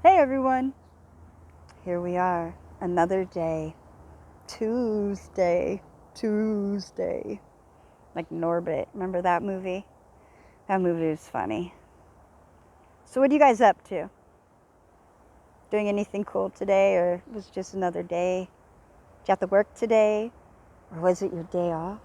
Hey everyone, here we are, another day. Tuesday. Like Norbit, remember that movie? That movie was funny. So, what are you guys up to? Doing anything cool today, or was it just another day? Did you have to work today, or was it your day off?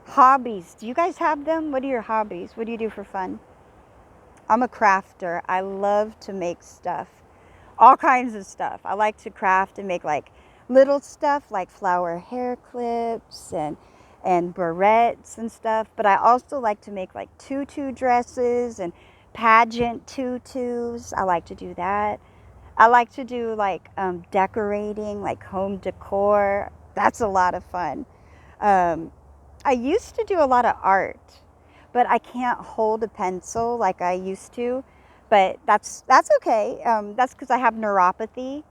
Hobbies, do you guys have them? What are your hobbies? What do you do for fun? I'm a crafter. I love to make stuff. All kinds of stuff. I like to craft and make like little stuff like flower hair clips and barrettes and stuff, but I also like to make like tutu dresses and pageant tutus. I like to do that. I like to do like decorating, like home decor. That's a lot of fun. Um, I used to do a lot of art, but I can't hold a pencil like I used to. But that's okay. That's because I have neuropathy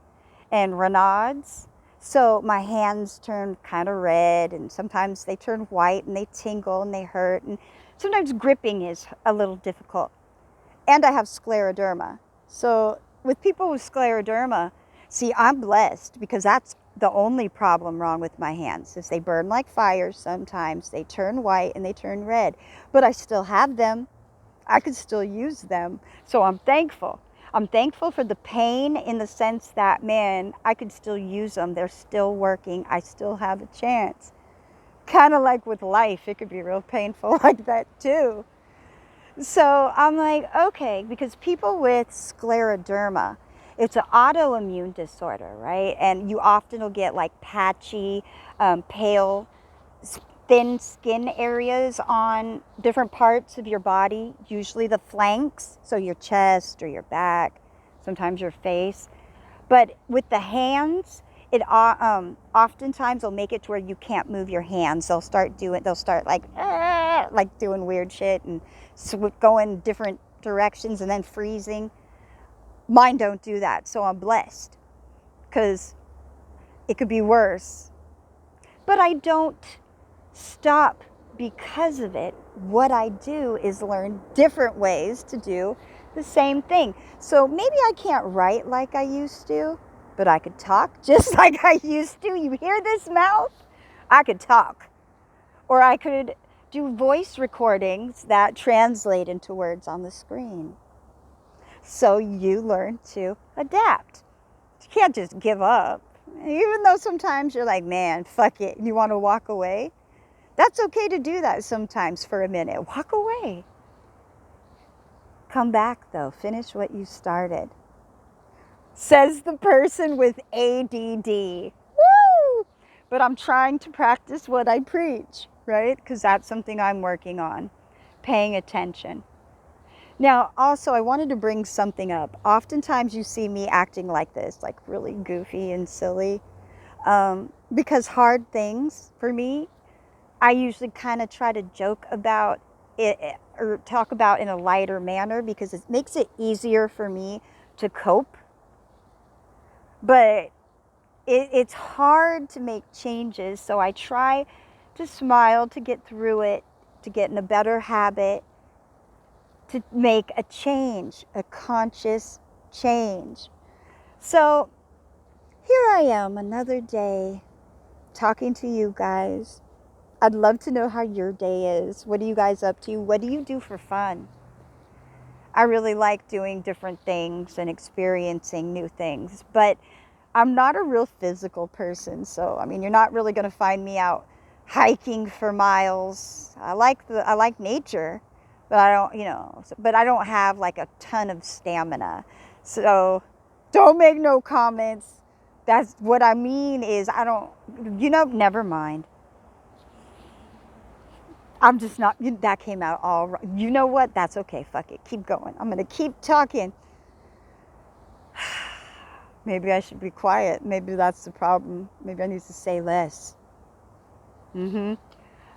and Raynaud's. So my hands turn kind of red, and sometimes they turn white, and they tingle and they hurt, and sometimes gripping is a little difficult. And I have scleroderma. So with people with scleroderma, see, I'm blessed because that's the only problem wrong with my hands is they burn like fire sometimes. They turn white and they turn red, but I still have them. I could still use them. So I'm thankful. I'm thankful for the pain in the sense that, man, I could still use them. They're still working. I still have a chance. Kind of like with life, it could be real painful like that too. So I'm like, okay, because people with scleroderma, it's an autoimmune disorder, right? And you often will get like patchy, pale, thin skin areas on different parts of your body, usually the flanks, so your chest or your back, sometimes your face. But with the hands, it oftentimes will make it to where you can't move your hands. They'll start like doing weird shit and going different directions and then freezing. Mine don't do that, so I'm blessed because it could be worse. But I don't stop because of it. What I do is learn different ways to do the same thing. So maybe I can't write like I used to, but I could talk just like I used to. You hear this mouth? I could talk. Or I could do voice recordings that translate into words on the screen. So you learn to adapt. You can't just give up. Even though sometimes you're like, man, fuck it, you want to walk away. That's okay to do that sometimes for a minute. Walk away. Come back though. Finish what you started. Says the person with ADD. Woo! But I'm trying to practice what I preach, right? Because that's something I'm working on. Paying attention. Now, also, I wanted to bring something up. Oftentimes you see me acting like this, like really goofy and silly. Because hard things for me, I usually kind of try to joke about it or talk about in a lighter manner because it makes it easier for me to cope. But it's hard to make changes, so I try to smile to get through it, to get in a better habit, to make a change, a conscious change. So here I am, another day, talking to you guys. I'd love to know how your day is. What are you guys up to? What do you do for fun? I really like doing different things and experiencing new things, but I'm not a real physical person. So, I mean, you're not really going to find me out hiking for miles. I like nature, but but I don't have like a ton of stamina. So, don't make no comments. That's what I mean is I don't, never mind. I'm just not, that came out all right. You know what? That's okay. Fuck it. Keep going. I'm going to keep talking. Maybe I should be quiet. Maybe that's the problem. Maybe I need to say less. I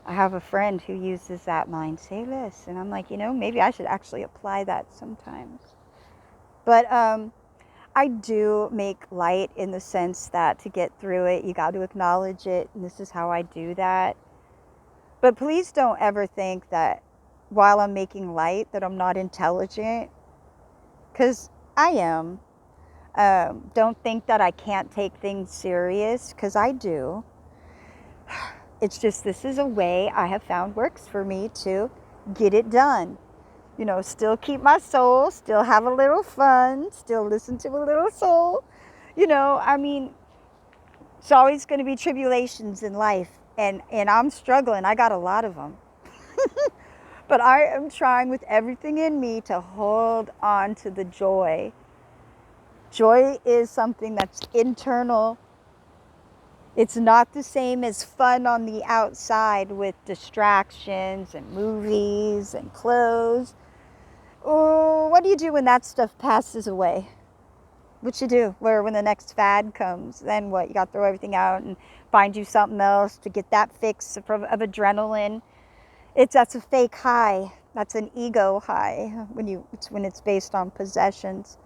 have a friend who uses that line, say less. And I'm like, maybe I should actually apply that sometimes. But I do make light in the sense that to get through it, you got to acknowledge it. And this is how I do that. But please don't ever think that while I'm making light that I'm not intelligent. Because I am. Don't think that I can't take things serious, because I do. It's just this is a way I have found works for me to get it done. You know, still keep my soul, still have a little fun, still listen to a little soul. You know, I mean, it's always going to be tribulations in life, and I'm struggling. I got a lot of them. But I am trying with everything in me to hold on to the joy. Joy is something that's internal. It's not the same as fun on the outside with distractions and movies and clothes. Oh, what do you do when that stuff passes away? What you do? Where when the next fad comes, then what? You got to throw everything out and find you something else to get that fix of adrenaline. That's a fake high. That's an ego high when it's based on possessions.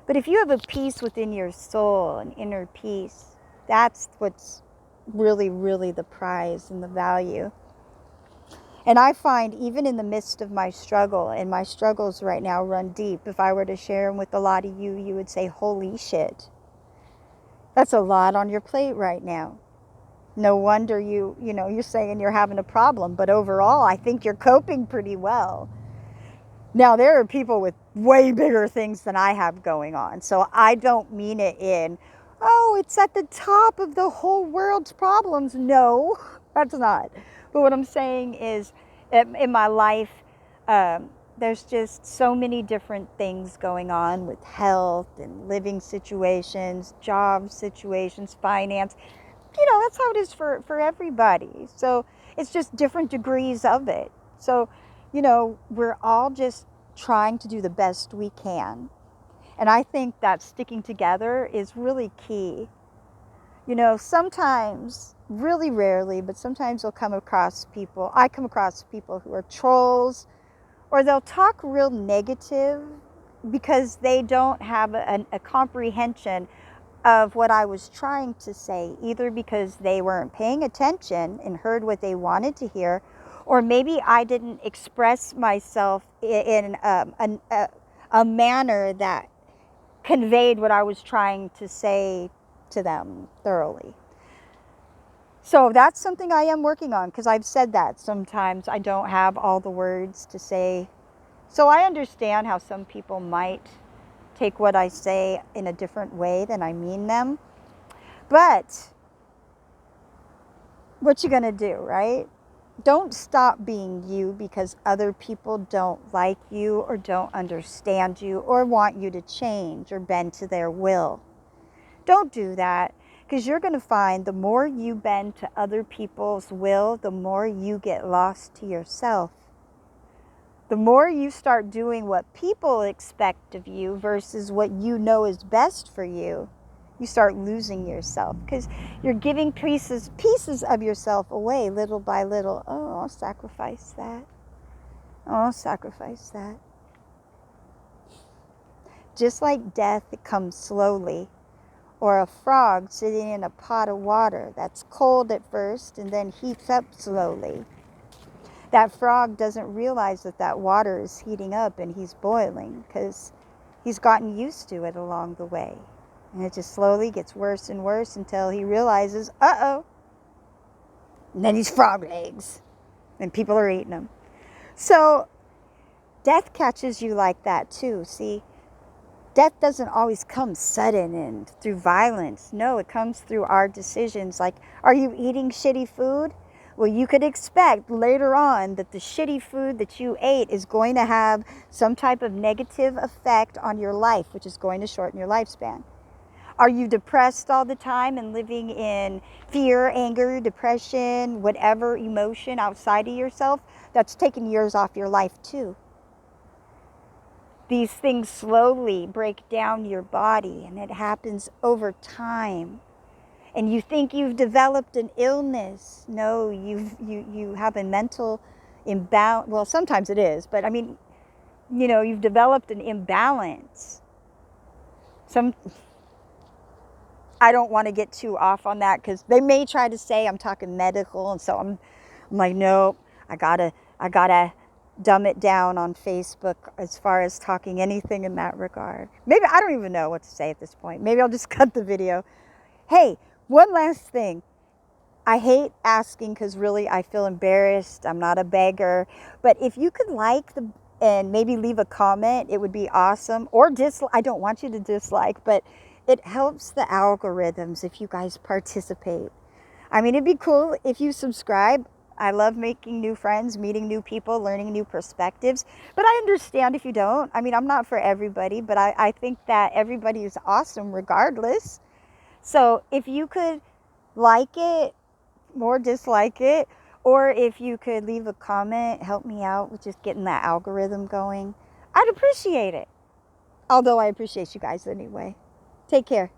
But if you have a peace within your soul, an inner peace, that's what's really, really the prize and the value. And I find even in the midst of my struggle, and my struggles right now run deep, if I were to share them with a lot of you, you would say, holy shit, that's a lot on your plate right now. No wonder you're saying you're having a problem, but overall, I think you're coping pretty well. Now, there are people with way bigger things than I have going on, so I don't mean it in, oh, it's at the top of the whole world's problems. No, that's not. But what I'm saying is, in my life, there's just so many different things going on with health and living situations, job situations, finance. That's how it is for everybody. So it's just different degrees of it. So, we're all just trying to do the best we can. And I think that sticking together is really key. Sometimes, really rarely, but sometimes I come across people who are trolls, or they'll talk real negative because they don't have a comprehension of what I was trying to say, either because they weren't paying attention and heard what they wanted to hear, or maybe I didn't express myself in a manner that conveyed what I was trying to say to them thoroughly. So that's something I am working on, because I've said that sometimes I don't have all the words to say. So I understand how some people might take what I say in a different way than I mean them. But what you gonna do, right? Don't stop being you because other people don't like you or don't understand you or want you to change or bend to their will. Don't do that, because you're going to find the more you bend to other people's will, the more you get lost to yourself. The more you start doing what people expect of you versus what you know is best for you, you start losing yourself, because you're giving pieces of yourself away little by little. Oh, I'll sacrifice that. Oh, I'll sacrifice that. Just like death, it comes slowly. Or a frog sitting in a pot of water that's cold at first and then heats up slowly. That frog doesn't realize that water is heating up and he's boiling, because he's gotten used to it along the way. And it just slowly gets worse and worse until he realizes, uh-oh. And then he's frog legs. And people are eating them. So death catches you like that too, see? Death doesn't always come sudden and through violence. No, it comes through our decisions. Like, are you eating shitty food? Well, you could expect later on that the shitty food that you ate is going to have some type of negative effect on your life, which is going to shorten your lifespan. Are you depressed all the time and living in fear, anger, depression, whatever emotion outside of yourself? That's taking years off your life too. These things slowly break down your body, and it happens over time. And you think you've developed an illness. No, you have a mental imbalance. Well, sometimes it is, but I mean, you've developed an imbalance. I don't want to get too off on that, because they may try to say I'm talking medical, and so I'm like, no, I gotta dumb it down on Facebook as far as talking anything in that regard. Maybe I don't even know what to say at this point. Maybe I'll just cut the video. Hey, one last thing. I hate asking because really I feel embarrassed. I'm not a beggar. But if you could like the and maybe leave a comment, it would be awesome. Or dislike. I don't want you to dislike, but it helps the algorithms if you guys participate. I mean, it'd be cool if you subscribe. I love making new friends, meeting new people, learning new perspectives. But I understand if you don't. I mean, I'm not for everybody, but I think that everybody is awesome regardless. So if you could like it or dislike it, or if you could leave a comment, help me out with just getting that algorithm going, I'd appreciate it. Although I appreciate you guys anyway. Take care.